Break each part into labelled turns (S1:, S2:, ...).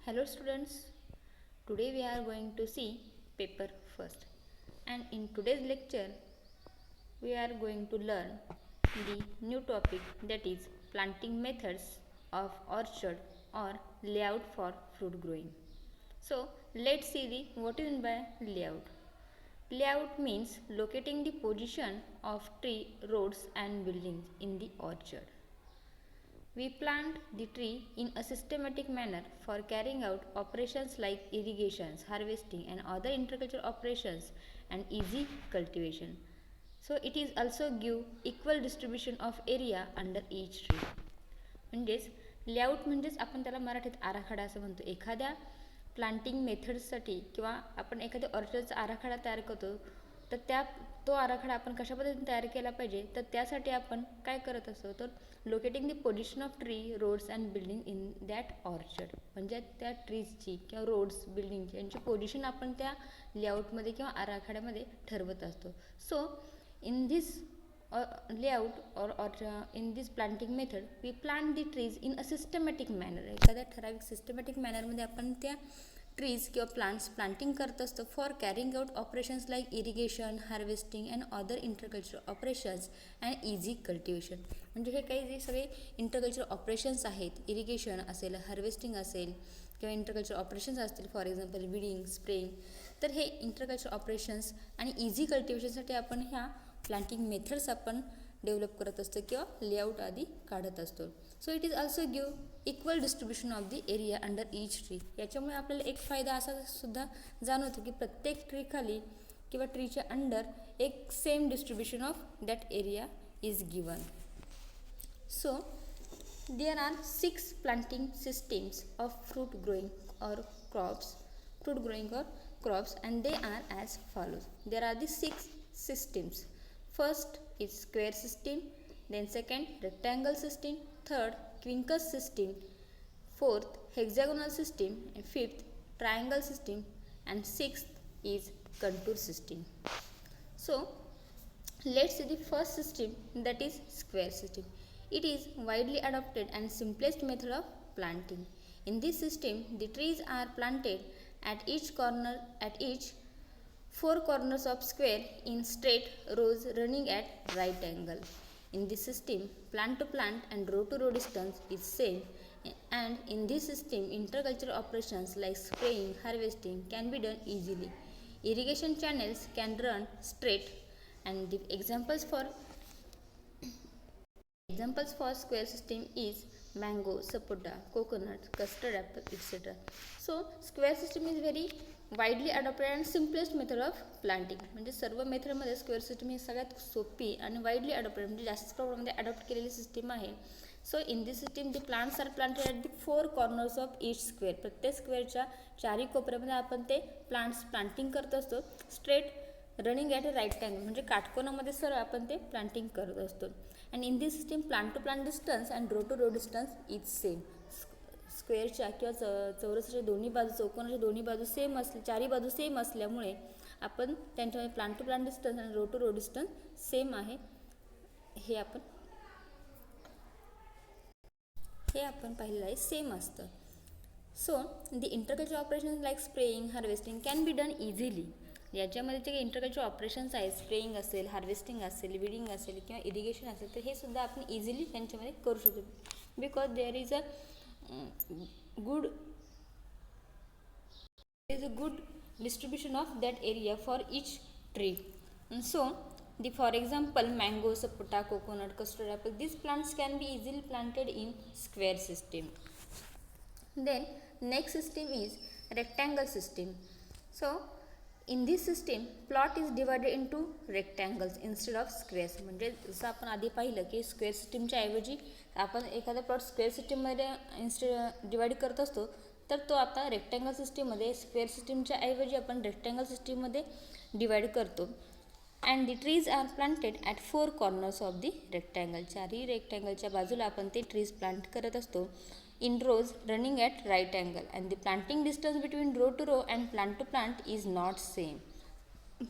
S1: Hello students, today we are going to see paper first, and in today's lecture we are going to learn the new topic, that is planting methods of orchard or layout for fruit growing. So let's see the what is meant by layout. Layout means locating the position of tree, roads and buildings in the orchard. We plant the tree in a systematic manner for carrying out operations like irrigations, harvesting and other agricultural operations and easy cultivation. So it is also give equal distribution of area under each tree. म्हणजेच layout म्हणजेच आपण त्याला मराठीत आराखडा असं म्हणतो. एखाद्या planting मेथड्ससाठी किंवा आपण एखाद्या ऑर्चर्डचा आराखडा तयार करतो तर तो आराखडा आपण कशा पद्धतीने तयार केला पाहिजे, तर त्यासाठी आपण काय करत असतो, तर locating the position of tree, roads and building in that orchard. म्हणजे त्या ट्रीजची किंवा रोड्स, बिल्डिंगची यांची पोझिशन आपण त्या लेआउटमध्ये किंवा आराखड्यामध्ये ठरवत असतो. So in this layout or in this planting method we plant the trees in a systematic manner. एखाद्या ठराविक सिस्टमॅटिक मॅनरमध्ये आपण त्या ट्रीज किंवा प्लांट्स प्लांटिंग करत असतो for carrying out operations like irrigation, harvesting and other intercultural operations and easy cultivation. म्हणजे हे काही जे सगळे इंटरकल्चरल ऑपरेशन्स आहेत, इरिगेशन असेल, हार्वेस्टिंग असेल किंवा इंटरकल्चरल ऑपरेशन्स असतील, फॉर एक्झाम्पल विडिंग, स्प्रेइंग, तर हे इंटरकल्चरल ऑपरेशन्स आणि इझी कल्टिवेशनसाठी आपण ह्या प्लांटिंग मेथड्स आपण डेव्हलप करत असतो किंवा लेआउट आधी काढत असतो. So it is also give equal distribution of the area under each tree. याच्यामुळे आपल्याला एक फायदा असा सुद्धा जाणवतो की प्रत्येक ट्री खाली किंवा ट्रीच्या अंडर एक same distribution of that area is given. So there are 6 planting systems of fruit growing or crops, and they are as follows. There are the 6 systems. First is square system, then second rectangle system, third quincus system, fourth hexagonal system, and fifth triangle system, and sixth is contour system. So let's see the first system, that is square system. It is widely adopted and simplest method of planting. In this system, the trees are planted at each 4 corners of square in straight rows running at right angle. In this system, plant to plant and row to row distance is same, and in this system, intercultural operations like spraying, harvesting can be done easily. Irrigation channels can run straight, and the examples for square system is mango, sapota, coconut, custard apple, etc. So square system is very widely adopted and simplest method of planting. म्हणजे सर्व मेथडमध्ये square system ही सगळ्यात सोपी आणि widely adopted म्हणजे जास्त प्रमाणामध्ये adopt केलेली सिस्टीम आहे. So in this system the plants are planted at the 4 corners of each square. प्रत्येक स्क्वेअरच्या चारही कोपऱ्यामध्ये आपण ते प्लांट्स प्लांटिंग करत असतो. Straight running at a right angle म्हणजे काटकोनामध्ये सरळ आपण ते प्लांटिंग करत असतो. And in this system plant to plant distance and row to row distance is same. स्क्वेअरच्या किंवा चौरसाच्या दोन्ही बाजू, चौकोनाच्या दोन्ही बाजू सेम असले, चारही बाजू सेम असल्यामुळे आपण त्यांच्यामध्ये प्लांट टू प्लांट डिस्टन्स आणि row to row distance same आहे हे आपण पाहिलेलं आहे, सेम असतं. So the interculture operations like spraying, harvesting can be done easily. याच्यामध्ये जे इंटरकल्चर ऑपरेशन्स आहेत, स्प्रेइंग असेल, हार्वेस्टिंग असेल, विडिंग असेल किंवा इरिगेशन असेल, तर हे सुद्धा आपण इझिली त्यांच्यामध्ये करू शकतो. Because there is a good distribution of that area for each tree. And so for example mango, sapota, coconut, custard apple, these plants can be easily planted in square system. Then next system is rectangle system. So in this system plot is divided into rectangles instead of squares. म्हणजे जसं आपण आधी पाहिलं की square सिस्टीमच्या ऐवजी आपण एखादा प्लॉट स्क्वेअर सिस्टीममध्ये डिवाइड करत असतो, तर तो आता रेक्टँगल सिस्टीममध्ये स्क्वेअर सिस्टीमच्या ऐवजी आपण रेक्टँगल सिस्टीममध्ये डिवाइड करतो. And the trees are planted at 4 corners of the rectangle. चारही रेक्टँगलच्या बाजूला आपण ते ट्रीज प्लांट करत असतो in rows running at right angle, and the planting distance between row to row and plant to plant is not same.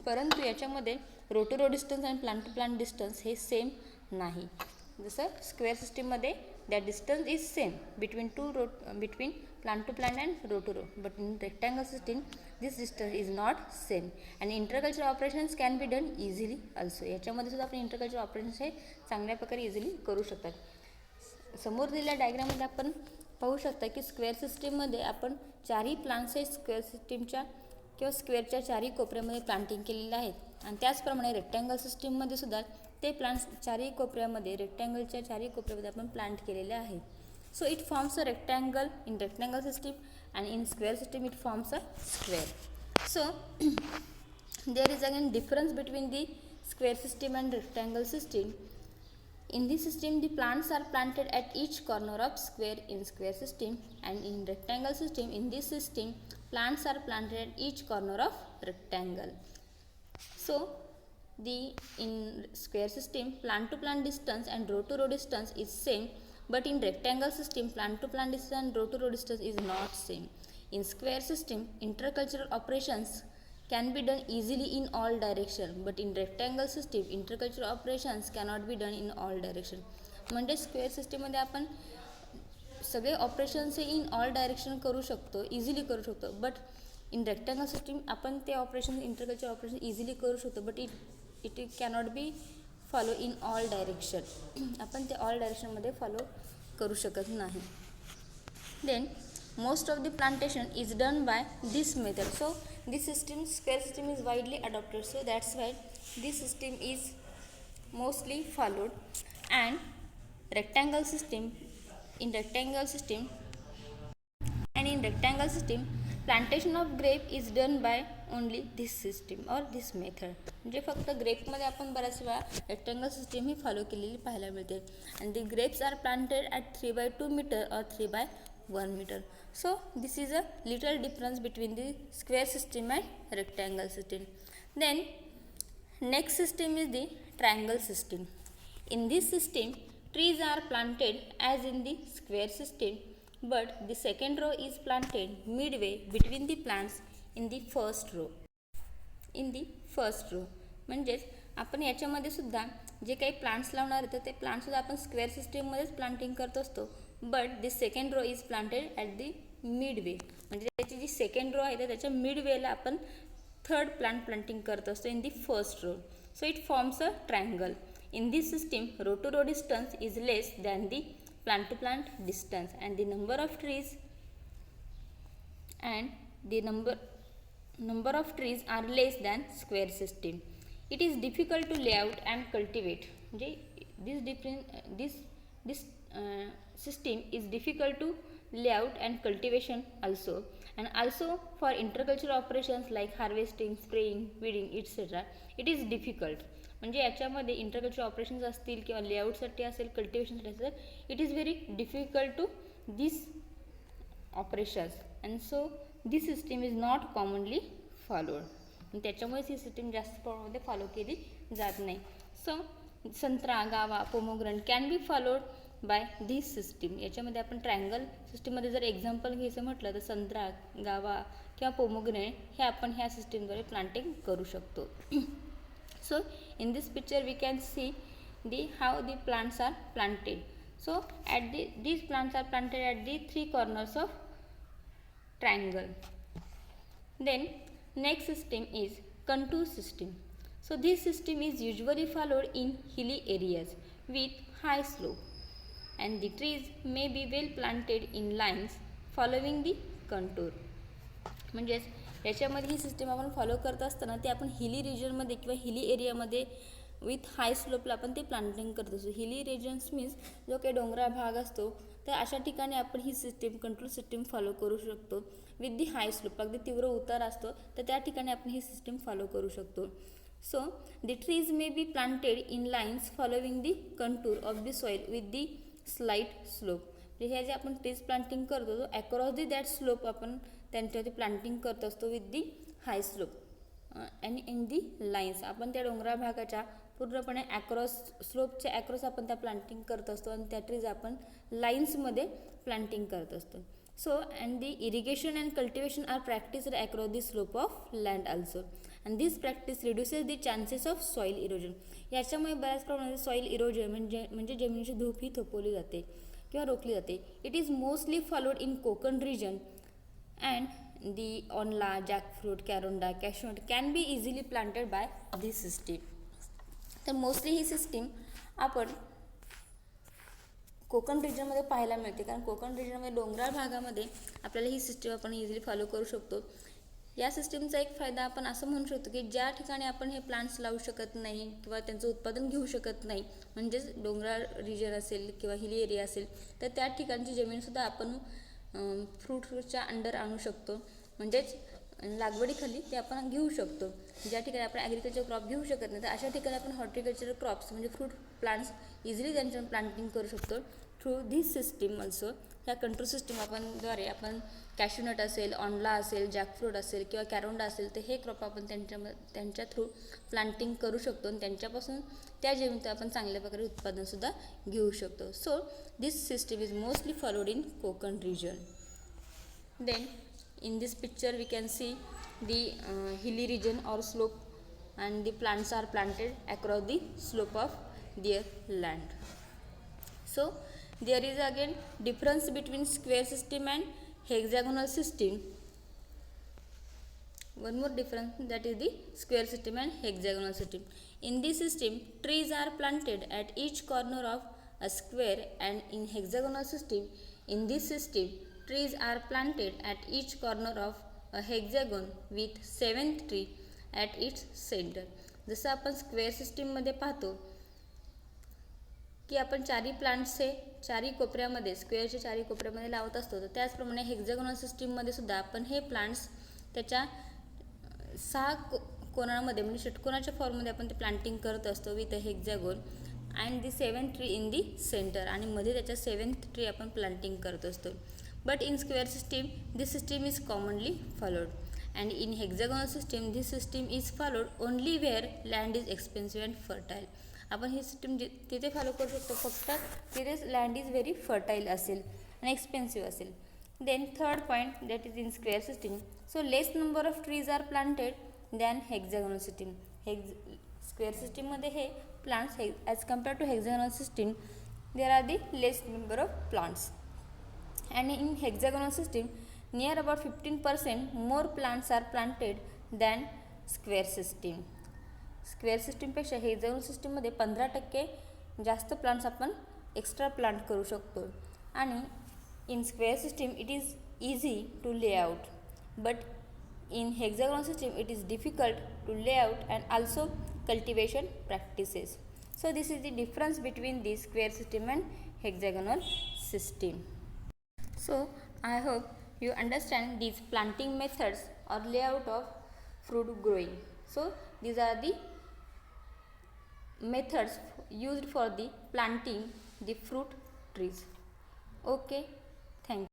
S1: परंतु याच्यामध्ये row to row distance आणि प्लांट टू प्लांट डिस्टन्स हे same नाही. जसं square सिस्टीममध्ये that distance is same between between plant to plant and row to row. But in rectangle system, this distance is not same. And intercultural operations can be done easily also. याच्यामध्ये सुद्धा आपण intercultural operations हे चांगल्या प्रकारे easily करू शकतात. समोर दिलेल्या डायग्राममध्ये आपण पाहू शकता की स्क्वेअर सिस्टीममध्ये आपण चारही प्लांट्स हे स्क्वेअर सिस्टीमच्या किंवा स्क्वेअरच्या चारही कोपऱ्यामध्ये प्लांटिंग केलेलं आहे. आणि त्याचप्रमाणे रेक्टँगल सिस्टीममध्ये सुद्धा ते प्लांट्स चारही कोपऱ्यामध्ये रेक्टँगलच्या चारही कोपऱ्यामध्ये आपण प्लांट केलेले आहेत. So it forms a rectangle in rectangle system and in square system it forms a square. So there is again difference between the square system and rectangle system. In this system, the plants are planted at each corner of square in square system, and in rectangle system, in this system, plants are planted at each corner of rectangle. So, in square system, plant to plant distance and row to row distance is same, but in rectangle system, plant to plant distance and row to row distance is not same. In square system, intercultural operations can be done easily in all direction, but in rectangle system intercultural operations cannot be done in all direction. म्हणजे square सिस्टीममध्ये आपण सगळे operations हे in all direction करू शकतो, easily करू शकतो. But in rectangle system आपण ते ऑपरेशन इंटरकल्चरल ऑपरेशन इझिली करू शकतो, but it cannot be follow in all direction. आपण ते ऑल डायरेक्शनमध्ये फॉलो करू शकत नाही. Then most of the plantation is done by this method. So this system, square system, is widely adopted, so that's why this system is mostly followed. And rectangle system, in rectangle system plantation of grape is done by only this system or this method. म्हणजे फक्त ग्रेपमध्ये आपण बऱ्याच वेळा rectangle system ही follow केलेली पाहायला मिळते. and the grapes are planted at 3/2 meter or 3/1 meter. So this is a little difference between the square system and rectangle system. Then next system is the triangle system. In this system, trees are planted as in the square system, but the second row is planted midway between the plants in the first row. म्हणजेच आपण याच्यामध्ये सुद्धा जे काही plants लावणार आहेत ते प्लांट्ससुद्धा आपण स्क्वेअर सिस्टीममध्येच प्लांटिंग करत असतो. But the second row is planted at the midway. म्हणजे त्याची जी सेकंड रो आहे तर त्याच्या मिडवेला आपण थर्ड प्लांटिंग करत असतो in the first row. So it forms a triangle. In this system row to row distance is less than the plant to plant distance, and the number of trees are less than square system. It is difficult to lay out and cultivate. This system is difficult to lay out and cultivation also, and also for intercultural operations like harvesting, spraying, weeding, etc. it is difficult. म्हणजे याच्यामध्ये intercultural operations असतील किंवा लेआउटसाठी असेल, कल्टिवेशनसाठी असेल, it is very difficult to this operations, and so this system is not commonly followed. त्याच्यामुळेच ही system जास्त प्रमाणामध्ये फॉलो केली जात नाही. सो संत्रा, गावा, pomegranate can be followed by this system. याच्यामध्ये आपण ट्रायंगल सिस्टीममध्ये जर एक्झाम्पल घ्यायचं म्हटलं तर संत्रा, गावा किंवा पोमोग्रेनेट हे आपण ह्या सिस्टीमद्वारे प्लांटिंग करू शकतो. So in this picture we can see how the plants are planted. So these plants are planted at the three corners of triangle. Then next system is contour system. So this system is usually followed in hilly areas with high slope, and the trees may be well planted in lines following the contour. म्हणजेच याच्यामध्ये ही system आपण follow करत असताना ते आपण हिली रिजनमध्ये किंवा हिली एरियामध्ये विथ हाय स्लोपला आपण ते प्लांटिंग करत असतो. हिली रिजन्स मीन्स जो काही डोंगराळ भाग असतो तर अशा ठिकाणी आपण ही सिस्टीम कंट्रोल सिस्टीम फॉलो करू शकतो. विथ दी हाय स्लोप अगदी तीव्र उतार असतो तर त्या ठिकाणी आपण ही सिस्टीम फॉलो करू शकतो. So the trees may be planted in lines following the contour of the soil with the slight slope. हे जे आपण ट्रीज प्लांटिंग करतो तो अक्रॉस दी दॅट स्लोप आपण त्यांच्यावरती प्लांटिंग करत असतो with the high slope and in the lines. आपण त्या डोंगराळ भागाच्या पूर्णपणे ॲक्रॉस स्लोपच्या ॲक्रॉस आपण त्या प्लांटिंग करत असतो आणि त्या ट्रीज आपण लाईन्समध्ये प्लांटिंग करत असतो. So and the irrigation and cultivation are practised across the slope of land also, and this practice reduces the chances of soil erosion. याच्यामुळे बऱ्याच प्रमाणात सॉईल इरोजन म्हणजे जमिनीची धूप ही थोपवली जाते. किंवा रोखली जाते. It is mostly followed in Konkan region and the aonla, jackfruit, karonda, cashew nut can be easily planted by this system. तर मोस्टली ही सिस्टीम आपण कोकण रिजनमध्ये पाहायला मिळते, कारण कोकण रिजनमध्ये डोंगराळ भागामध्ये आपल्याला ही सिस्टीम आपण इझिली फॉलो करू शकतो. या सिस्टीमचा एक फायदा आपण असं म्हणू शकतो की ज्या ठिकाणी आपण हे प्लांट्स लावू शकत नाही किंवा त्यांचं उत्पादन घेऊ शकत नाही, म्हणजेच डोंगराळ रिजन असेल किंवा हिली एरिया असेल, तर त्या ठिकाणची जमीनसुद्धा आपण फ्रूटच्या अंडर आणू शकतो, म्हणजेच लागवडीखाली ते आपण घेऊ शकतो. ज्या ठिकाणी आपण ॲग्रिकल्चर क्रॉप घेऊ शकत नाही, तर अशा ठिकाणी आपण हॉर्टिकल्चर क्रॉप्स म्हणजे फ्रूट प्लांट्स इझिली त्यांच्या प्लांटिंग करू शकतो थ्रू धिस सिस्टीम. ऑल्सो ह्या कंट्रोल सिस्टीम द्वारे आपण कॅशूनट असेल, ऑनला असेल, जॅकफ्रूट असेल किंवा कॅरोंडा असेल, तर हे क्रॉप आपण त्यांच्या थ्रू प्लांटिंग करू शकतो आणि त्यांच्यापासून त्या जमिनीत आपण चांगल्या प्रकारे उत्पादनसुद्धा घेऊ शकतो. So this system is mostly followed in Konkan region. Then in this picture we can see the hilly region or slope, and the plants are planted across the slope of their land. So there is again difference between square system and hexagonal system. One more difference, that is the square system and hexagonal system. In this system trees are planted at each corner of a square, and in hexagonal system, in this system trees are planted at each corner of a hexagon with 7th tree at its center. जसं आपण square सिस्टीममध्ये पाहतो की आपण चारी plants हे चारी कोपऱ्यामध्ये, स्क्वेअरच्या चारी कोपऱ्यामध्ये लावत असतो, तर त्याचप्रमाणे हेक्झागोनल सिस्टीममध्ये सुद्धा आपण हे प्लांट्स त्याच्या 6 कोणामध्ये म्हणजे षटकोनाच्या फॉर्ममध्ये आपण ते प्लांटिंग करत असतो with a hexagon and the 7th tree in the centre, आणि मध्ये त्याच्या 7th ट्री आपण प्लांटिंग करत असतो. But in square system this system is commonly followed, and in hexagonal system this system is followed only where land is expensive and fertile. आपण ही system तिथे follow करू शकतो फक्त तिथे लँड इज व्हेरी फर्टाईल असेल आणि एक्सपेन्सिव्ह असेल. Then third point, that is in square system, so less number of trees are planted than hexagonal system. Square सिस्टीममध्ये हे plants as compare to hexagonal system there are the less number of plants. And in hexagonal system near about 15% more plants are planted than square system. Square सिस्टीमपेक्षा hexagonal सिस्टीममध्ये 15% जास्त plants आपण extra plant करू शकतो. आणि in square system it is easy to layout, but in hexagonal system it is difficult to layout and also cultivation practices. So this is the difference between the square system and hexagonal system. So I hope you understand these planting methods or layout of fruit growing. So these are the methods used for the planting the fruit trees. Okay, thank you.